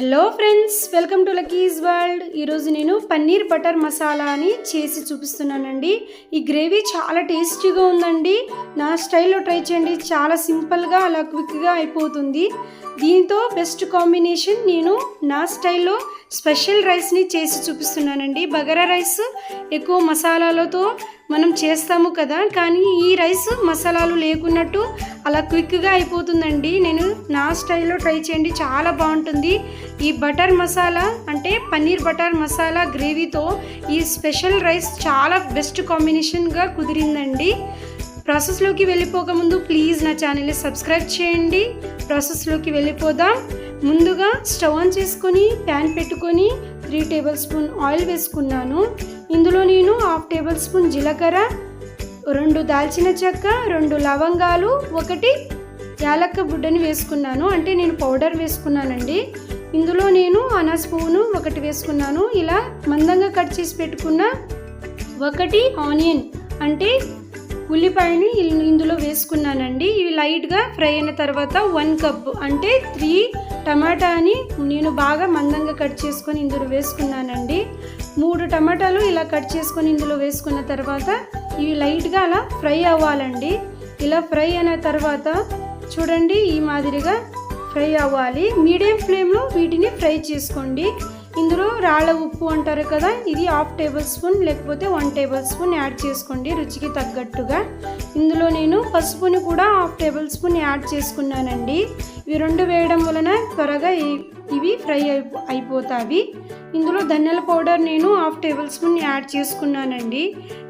Hello friends, welcome to Lucky's world. ఈరోజు నేను paneer butter masala అని చేసి చూపిస్తున్నానండి. ఈ గ్రేవీ చాలా టేస్టీగా ఉందండి. నా స్టైల్లో ట్రై చేయండి. చాలా సింపుల్గా అలా క్విక్గా అయిపోతుంది. దీంతో బెస్ట్ కాంబినేషన్ నేను నా స్టైల్లో స్పెషల్ రైస్ని చేసి చూపిస్తున్నానండి. బగారా రైస్ ఎక్కువ మసాలాలతో మనం చేస్తాము కదా, కానీ ఈ రైస్ మసాలాలు లేకున్నట్టు అలా క్విక్గా అయిపోతుందండి. నేను నా స్టైల్లో ట్రై చేయండి, చాలా బాగుంటుంది. ఈ బటర్ మసాలా అంటే పన్నీర్ బటర్ మసాలా గ్రేవీతో ఈ స్పెషల్ రైస్ చాలా బెస్ట్ కాంబినేషన్గా కుదిరిందండి. ప్రాసెస్లోకి వెళ్ళిపోకముందు ప్లీజ్ నా ఛానల్ని సబ్స్క్రైబ్ చేయండి. ప్రాసెస్లోకి వెళ్ళిపోదాం. ముందుగా స్టవ్ ఆన్ చేసుకొని ప్యాన్ పెట్టుకొని 3 టేబుల్ స్పూన్ ఆయిల్ వేసుకున్నాను. ఇందులో నేను 1/2 టేబుల్ స్పూన్ జీలకర్ర, 2 దాల్చిన చెక్క, 2 లవంగాలు, 1 యాలక్క బుడ్డని వేసుకున్నాను. అంటే నేను పౌడర్ వేసుకున్నానండి. ఇందులో నేను అనాస పువ్వును 1 వేసుకున్నాను. ఇలా మందంగా కట్ చేసి పెట్టుకున్న 1 ఆనియన్ అంటే ఉల్లిపాయని ఇందులో వేసుకున్నానండి. ఇవి లైట్గా ఫ్రై అయిన తర్వాత 1 కప్ అంటే 3 టమాటాని నేను బాగా మందంగా కట్ చేసుకొని ఇందులో వేసుకున్నానండి. 3 టమాటాలు ఇలా కట్ చేసుకొని ఇందులో వేసుకున్న తర్వాత ఇవి లైట్గా అలా ఫ్రై అవ్వాలండి. ఇలా ఫ్రై అయిన తర్వాత చూడండి, ఈ మాదిరిగా ఫ్రై అవ్వాలి. మీడియం ఫ్లేమ్లో వీటిని ఫ్రై చేసుకోండి. ఇందులో రాళ్ళ ఉప్పు అంటారు కదా, ఇది 1/2 టేబుల్ స్పూన్ లేకపోతే 1 టేబుల్ స్పూన్ యాడ్ చేసుకోండి రుచికి తగ్గట్టుగా. ఇందులో నేను పసుపుని కూడా 1/2 టేబుల్ స్పూన్ యాడ్ చేసుకున్నానండి. ఇవి 2 వేయడం వలన త్వరగా ఇవి ఫ్రై అయిపోతాయి. ఇందులో ధనియాల పౌడర్ నేను 1/2 టేబుల్ స్పూన్ యాడ్ చేసుకున్నానండి.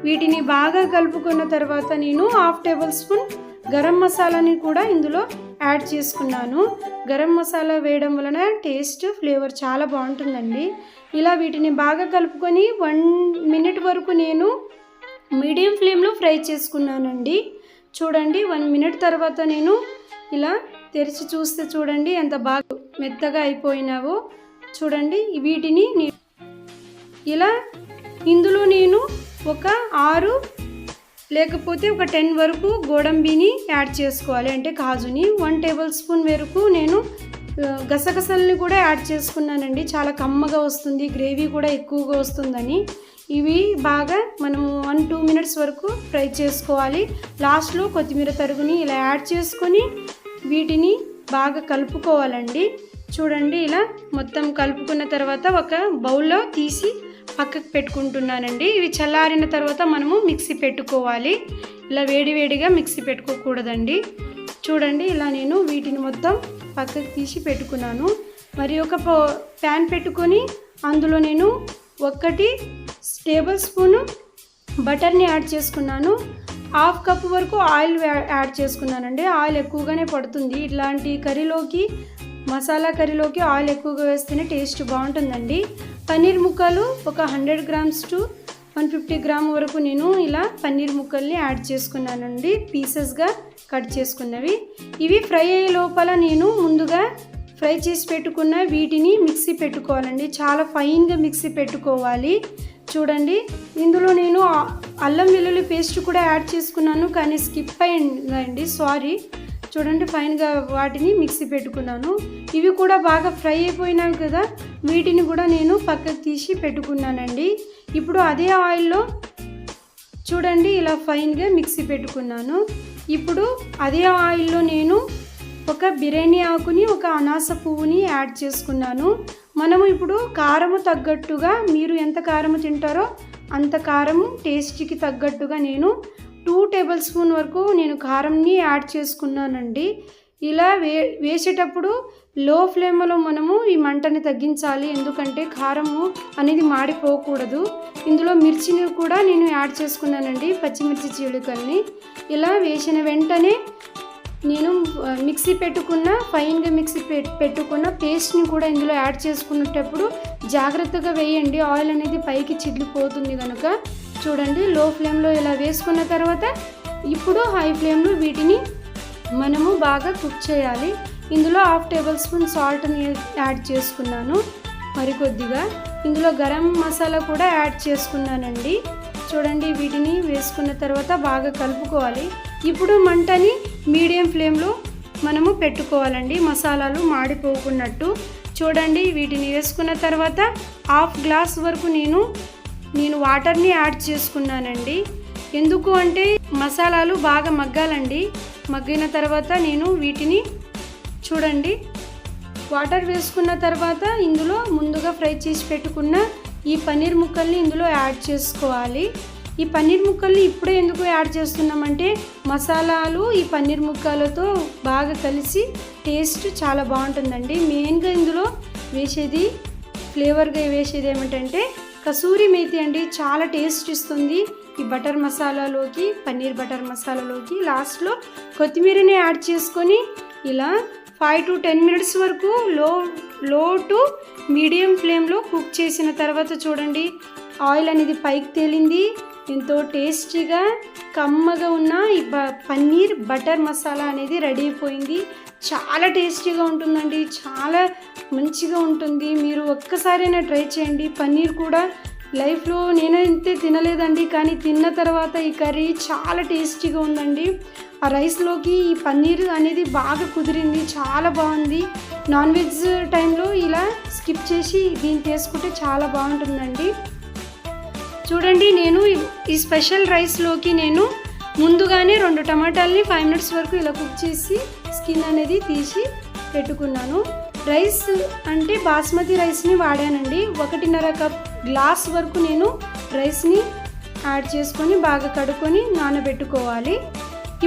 వీటిని బాగా కలుపుకున్న తర్వాత నేను 1/2 టేబుల్ స్పూన్ గరం మసాలాని కూడా ఇందులో యాడ్ చేసుకున్నాను. గరం మసాలా వేయడం వలన టేస్ట్ ఫ్లేవర్ చాలా బాగుంటుందండి. ఇలా వీటిని బాగా కలుపుకొని 1 మినిట్ వరకు నేను మీడియం ఫ్లేమ్లో ఫ్రై చేసుకున్నానండి. చూడండి, 1 మినిట్ తర్వాత నేను ఇలా తెరిచి చూస్తే చూడండి ఎంత బాగా మెత్తగా అయిపోయినావో. చూడండి, వీటిని ఇలా ఇందులో నేను ఒక 6 లేకపోతే ఒక 10 వరకు గోడంబిని యాడ్ చేసుకోవాలి, అంటే కాజుని. 1 టేబుల్ స్పూన్ వరకు నేను గసగసాలని కూడా యాడ్ చేసుకున్నానండి. చాలా కమ్మగా వస్తుంది, గ్రేవీ కూడా ఎక్కువగా వస్తుందని. ఇవి బాగా మనం 1-2 మినిట్స్ వరకు ఫ్రై చేసుకోవాలి. లాస్ట్లో కొత్తిమీర తరుగుని ఇలా యాడ్ చేసుకొని వీటిని బాగా కలుపుకోవాలండి. చూడండి, ఇలా మొత్తం కలుపుకున్న తర్వాత ఒక బౌల్లో తీసి పక్కకు పెట్టుకుంటున్నానండి. ఇవి చల్లారిన తర్వాత మనము మిక్సీ పెట్టుకోవాలి. ఇలా వేడివేడిగా మిక్సీ పెట్టుకోకూడదండి. చూడండి, ఇలా నేను వీటిని మొత్తం పక్కకు తీసి పెట్టుకున్నాను. మరి ఒక ప్యాన్ పెట్టుకొని అందులో నేను 1 టేబుల్ స్పూను బటర్ని యాడ్ చేసుకున్నాను. 1/2 కప్ వరకు ఆయిల్ యాడ్ చేసుకున్నానండి. ఆయిల్ ఎక్కువగానే పడుతుంది ఇట్లాంటి కర్రీలోకి. మసాలా కర్రీలోకి ఆయిల్ ఎక్కువగా వేస్తేనే టేస్ట్ బాగుంటుందండి. పన్నీర్ ముక్కలు ఒక 100 గ్రామ్స్ టు 150 గ్రామ్ వరకు నేను ఇలా పన్నీర్ ముక్కల్ని యాడ్ చేసుకున్నానండి, పీసెస్గా కట్ చేసుకున్నవి. ఇవి ఫ్రై అయ్యే లోపల నేను ముందుగా ఫ్రై చేసి పెట్టుకున్న వీటిని మిక్సీ పెట్టుకోవాలండి. చాలా ఫైన్గా మిక్సీ పెట్టుకోవాలి. చూడండి, ఇందులో నేను అల్లం వెల్లుల్లి పేస్ట్ కూడా యాడ్ చేసుకున్నాను, కానీ స్కిప్ అయిందండి, సారీ. చూడండి, ఫైన్గా వాటిని మిక్సీ పెట్టుకున్నాను. ఇవి కూడా బాగా ఫ్రై అయిపోయినాయి కదా, వీటిని కూడా నేను పక్కకు తీసి పెట్టుకున్నానండి. ఇప్పుడు అదే ఆయిల్లో చూడండి ఇలా ఫైన్గా మిక్సీ పెట్టుకున్నాను. ఇప్పుడు అదే ఆయిల్లో నేను ఒక బిర్యానీ ఆకుని, ఒక అనాస పువ్వుని యాడ్ చేసుకున్నాను. మనము ఇప్పుడు కారము తగ్గట్టుగా, మీరు ఎంత కారము తింటారో అంత కారము టేస్ట్కి తగ్గట్టుగా నేను 2 టేబుల్ స్పూన్ వరకు నేను కారంని యాడ్ చేసుకున్నానండి. ఇలా వేసేటప్పుడు లో ఫ్లేమ్లో మనము ఈ మంటని తగ్గించాలి, ఎందుకంటే కారము అనేది మాడిపోకూడదు. ఇందులో మిర్చిని కూడా నేను యాడ్ చేసుకున్నానండి, పచ్చిమిర్చి చీలికల్ని. ఇలా వేసిన వెంటనే నేను మిక్సీ పెట్టుకున్న ఫైన్గా మిక్సీ పెట్టుకున్న పేస్ట్ని కూడా ఇందులో యాడ్ చేసుకునేటప్పుడు జాగ్రత్తగా వేయండి, ఆయిల్ అనేది పైకి చిల్లిపోతుంది కనుక. చూడండి, లో ఫ్లేమ్లో ఇలా వేసుకున్న తర్వాత ఇప్పుడు హై ఫ్లేమ్లో వీటిని మనము బాగా కుక్ చేయాలి. ఇందులో 1/2 టేబుల్ స్పూన్ సాల్ట్ని యాడ్ చేసుకున్నాను. మరికొద్దిగా ఇందులో గరం మసాలా కూడా యాడ్ చేసుకున్నానండి. చూడండి, వీటిని వేసుకున్న తర్వాత బాగా కలుపుకోవాలి. ఇప్పుడు మంటని మీడియం ఫ్లేమ్లో మనము పెట్టుకోవాలండి, మసాలాలు మాడిపోకున్నట్టు. చూడండి వీటిని వేసుకున్న తర్వాత హాఫ్ గ్లాస్ వరకు నేను వాటర్ని యాడ్ చేసుకున్నానండి. ఎందుకు అంటే మసాలాలు బాగా మగ్గాలండి. మగ్గిన తర్వాత నేను వీటిని చూడండి వాటర్ వేసుకున్న తర్వాత ఇందులో ముందుగా ఫ్రై చేసి పెట్టుకున్న ఈ పన్నీర్ ముక్కల్ని ఇందులో యాడ్ చేసుకోవాలి. ఈ పన్నీర్ ముక్కల్ని ఇప్పుడే ఎందుకు యాడ్ చేస్తున్నామంటే మసాలాలు ఈ పన్నీర్ ముక్కలతో బాగా కలిసి టేస్ట్ చాలా బాగుంటుందండి. మెయిన్గా ఇందులో వేసేది ఫ్లేవర్గా వేసేది ఏమిటంటే కసూరి మేతి అండి. చాలా టేస్ట్ ఇస్తుంది ఈ బటర్ మసాలాలోకి, పన్నీర్ బటర్ మసాలాలోకి. లాస్ట్లో కొత్తిమీరని యాడ్ చేసుకొని ఇలా 5 to 10 minutes వరకు లో టు మీడియం ఫ్లేమ్లో కుక్ చేసిన తర్వాత చూడండి ఆయిల్ అనేది పైకి తేలింది. ఎంతో టేస్టీగా కమ్మగా ఉన్న ఈ పన్నీర్ బటర్ మసాలా అనేది రెడీ అయిపోయింది. చాలా టేస్టీగా ఉంటుందండి, చాలా మంచిగా ఉంటుంది. మీరు ఒక్కసారైనా ట్రై చేయండి. పన్నీర్ కూడా లైఫ్లో నేనైతే తినలేదండి, కానీ తిన్న తర్వాత ఈ కర్రీ చాలా టేస్టీగా ఉందండి. ఆ రైస్లోకి ఈ పన్నీర్ అనేది బాగా కుదిరింది, చాలా బాగుంది. నాన్ వెజ్ టైంలో ఇలా స్కిప్ చేసి దీన్ని చేసుకుంటే చాలా బాగుంటుందండి. చూడండి నేను ఈ స్పెషల్ రైస్లోకి నేను ముందుగానే 2 టమాటాలని 5 minutes వరకు ఇలా కుక్ చేసి స్కిన్ అనేది తీసి పెట్టుకున్నాను. రైస్ అంటే బాస్మతి రైస్ని వాడానండి. 1.5 కప్ గ్లాస్ వరకు నేను రైస్ని యాడ్ చేసుకొని బాగా కడుక్కొని నానబెట్టుకోవాలి.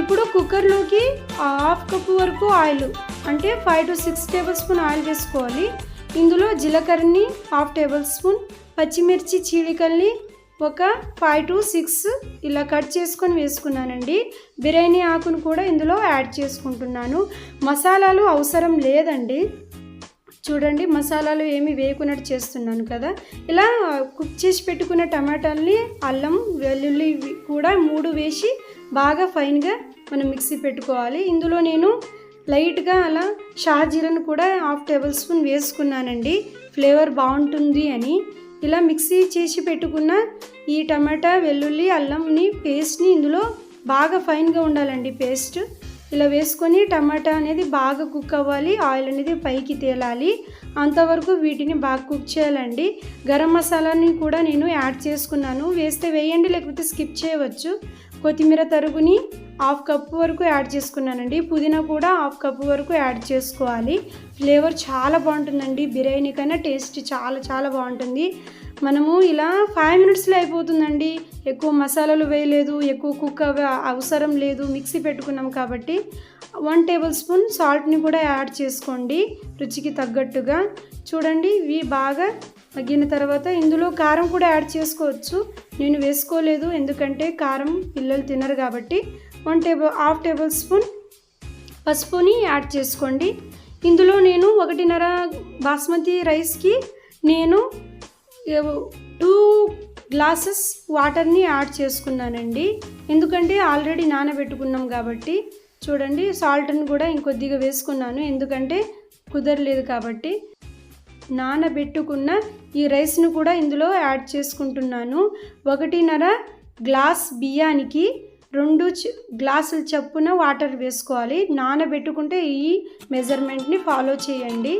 ఇప్పుడు కుక్కర్లోకి 1/2 కప్ వరకు ఆయిల్ అంటే 5 to 6 tablespoon ఆయిల్ వేసుకోవాలి. ఇందులో జీలకర్రని 1/2 tablespoon, పచ్చిమిర్చి చీలికల్ని ఒక 5 to 6 ఇలా కట్ చేసుకొని వేసుకున్నానండి. బిర్యానీ ఆకును కూడా ఇందులో యాడ్ చేసుకుంటున్నాను. మసాలాలు అవసరం లేదండి. చూడండి మసాలాలు ఏమి వేయకున్నట్టు చేస్తున్నాను కదా. ఇలా కుక్ చేసి పెట్టుకున్న టమాటాలని, అల్లం వెల్లుల్లి కూడా 3 వేసి బాగా ఫైన్గా మనం మిక్సీ పెట్టుకోవాలి. ఇందులో నేను లైట్గా అలా షాజీరాను కూడా 1/2 tablespoon వేసుకున్నానండి, ఫ్లేవర్ బాగుంటుంది అని. ఇలా మిక్సీ చేసి పెట్టుకున్న ఈ టమాటా, వెల్లుల్లి, అల్లంని పేస్ట్ని ఇందులో బాగా ఫైన్గా ఉండాలండి పేస్ట్. ఇలా వేసుకొని టమాటా అనేది బాగా కుక్ అవ్వాలి, ఆయిల్ అనేది పైకి తేలాలి. అంతవరకు వీటిని బాగా కుక్ చేయాలండి. గరం మసాలాని కూడా నేను యాడ్ చేసుకున్నాను. వేస్తే వేయండి, లేకపోతే స్కిప్ చేయవచ్చు. కొత్తిమీర తరుగుని 1/2 కప్ వరకు యాడ్ చేసుకున్నానండి. పుదీనా కూడా 1/2 కప్ వరకు యాడ్ చేసుకోవాలి. ఫ్లేవర్ చాలా బాగుంటుందండి. బిర్యానీ కన్నా టేస్ట్ చాలా చాలా బాగుంటుంది. మనము ఇలా 5 minutesలో అయిపోతుందండి. ఎక్కువ మసాలాలు వేయలేదు, ఎక్కువ కుక్ అవసరం లేదు, మిక్సీ పెట్టుకున్నాం కాబట్టి. 1 tablespoon సాల్ట్ని కూడా యాడ్ చేసుకోండి రుచికి తగ్గట్టుగా. చూడండి ఇవి బాగా మగ్గిన తర్వాత ఇందులో కారం కూడా యాడ్ చేసుకోవచ్చు. నేను వేసుకోలేదు, ఎందుకంటే కారం పిల్లలు తినరు కాబట్టి. 1/2 tablespoon పసుపుని యాడ్ చేసుకోండి. ఇందులో నేను 1.5 బాస్మతి రైస్కి నేను 2 glasses వాటర్ని యాడ్ చేసుకున్నానండి. ఎందుకంటే ఆల్రెడీ నానబెట్టుకున్నాం కాబట్టి. చూడండి సాల్ట్ని కూడా ఇంకొద్దిగా వేసుకున్నాను, ఎందుకంటే కుదరలేదు కాబట్టి. నానబెట్టుకున్న ఈ రైస్ను కూడా ఇందులో యాడ్ చేసుకుంటున్నాను. 1.5 గ్లాస్ బియ్యానికి 2 గ్లాసుల చప్పున వాటర్ వేసుకోవాలి. నానబెట్టుకుంటే ఈ మెజర్మెంట్ని ఫాలో చేయండి.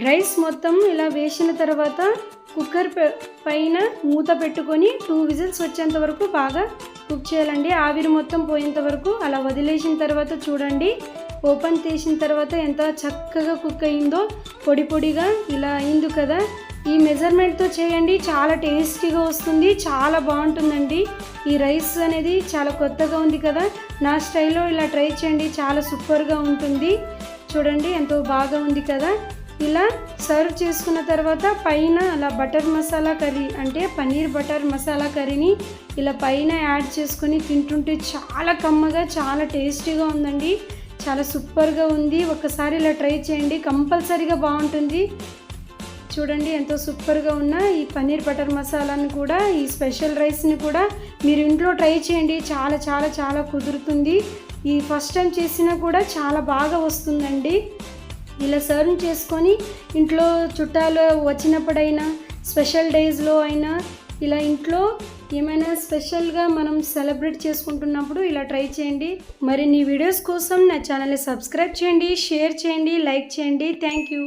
రైస్ మొత్తం ఇలా వేసిన తర్వాత కుక్కర్ పైన మూత పెట్టుకొని 2 whistles వచ్చేంత వరకు బాగా కుక్ చేయాలండి. ఆవిరి మొత్తం పోయేంత వరకు అలా వదిలేసిన తర్వాత చూడండి ఓపెన్ చేసిన తర్వాత ఎంత చక్కగా కుక్ అయిందో, పొడి పొడిగా ఇలా అయింది కదా. ఈ మెజర్మెంట్తో చేయండి, చాలా టేస్టీగా వస్తుంది, చాలా బాగుంటుందండి. ఈ రైస్ అనేది చాలా కొత్తగా ఉంది కదా, నా స్టైల్లో ఇలా ట్రై చేయండి, చాలా సూపర్గా ఉంటుంది. చూడండి ఎంతో బాగా ఉంది కదా. ఇలా సర్వ్ చేసుకున్న తర్వాత పైన అలా బటర్ మసాలా కర్రీ అంటే పన్నీర్ బటర్ మసాలా కర్రీని ఇలా పైన యాడ్ చేసుకొని తింటుంటే చాలా కమ్మగా, చాలా టేస్టీగా ఉందండి, చాలా సూపర్గా ఉంది. ఒకసారి ఇలా ట్రై చేయండి, కంపల్సరీగా బాగుంటుంది. చూడండి ఎంతో సూపర్గా ఉన్న ఈ పన్నీర్ బటర్ మసాలాని కూడా, ఈ స్పెషల్ రైస్ని కూడా మీరు ఇంట్లో ట్రై చేయండి, చాలా చాలా చాలా కుదురుతుంది. ఈ ఫస్ట్ టైం చేసినా కూడా చాలా బాగా వస్తుందండి. ఇలా సర్వ్ చేసుకొని ఇంట్లో చుట్టాలు వచ్చినప్పుడైనా, స్పెషల్ డేస్లో అయినా ఇలా ఇంట్లో ఏమైనా స్పెషల్గా మనం సెలబ్రేట్ చేసుకుంటున్నప్పుడు ఇలా ట్రై చేయండి. మరిన్ని వీడియోస్ కోసం నా ఛానల్ని సబ్స్క్రైబ్ చేయండి, షేర్ చేయండి, లైక్ చేయండి. Thank you.